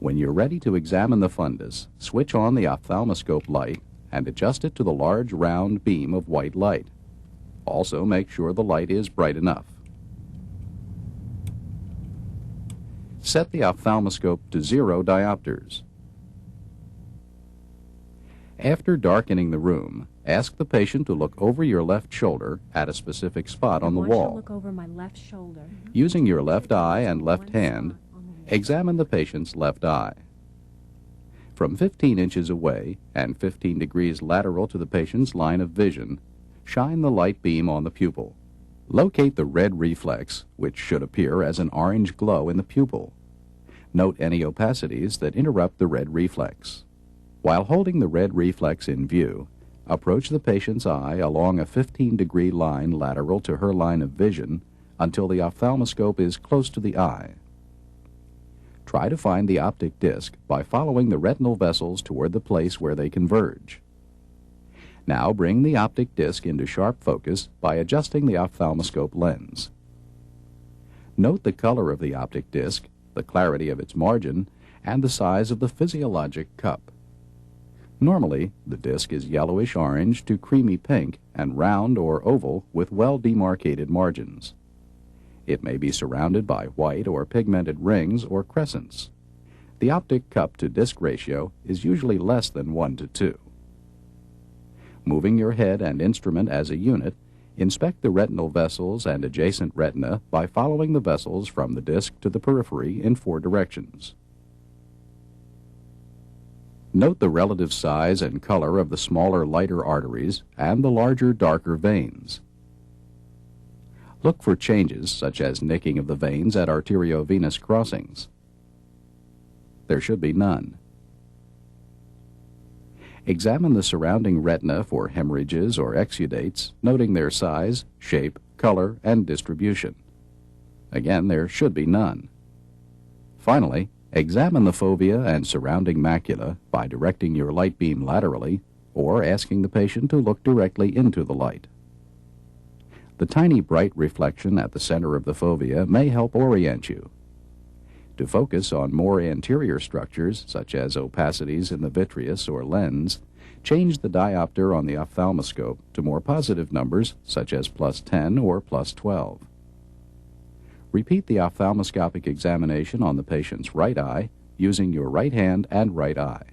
When you're ready to examine the fundus, switch on the ophthalmoscope light and adjust it to the large round beam of white light. Also, make sure the light is bright enough. Set the ophthalmoscope to 0 diopters. After darkening the room, ask the patient to look over your left shoulder at a specific spot on the wall. I want you to look over my left shoulder. Using your left eye and left hand, examine the patient's left eye. From 15 inches away and 15 degrees lateral to the patient's line of vision, shine the light beam on the pupil. Locate the red reflex, which should appear as an orange glow in the pupil. Note any opacities that interrupt the red reflex. While holding the red reflex in view, approach the patient's eye along a 15-degree line lateral to her line of vision until the ophthalmoscope is close to the eye. Try to find the optic disc by following the retinal vessels toward the place where they converge. Now bring the optic disc into sharp focus by adjusting the ophthalmoscope lens. Note the color of the optic disc, the clarity of its margin, and the size of the physiologic cup. Normally, the disc is yellowish-orange to creamy pink and round or oval with well-demarcated margins. It may be surrounded by white or pigmented rings or crescents. The optic cup-to-disc ratio is usually less than 1:2. Moving your head and instrument as a unit, inspect the retinal vessels and adjacent retina by following the vessels from the disc to the periphery in 4 directions. Note the relative size and color of the smaller, lighter arteries and the larger, darker veins. Look for changes such as nicking of the veins at arteriovenous crossings. There should be none. Examine the surrounding retina for hemorrhages or exudates, noting their size, shape, color, and distribution. Again, there should be none. Finally, examine the fovea and surrounding macula by directing your light beam laterally or asking the patient to look directly into the light. The tiny bright reflection at the center of the fovea may help orient you. To focus on more anterior structures, such as opacities in the vitreous or lens, change the diopter on the ophthalmoscope to more positive numbers, such as +10 or +12. Repeat the ophthalmoscopic examination on the patient's right eye using your right hand and right eye.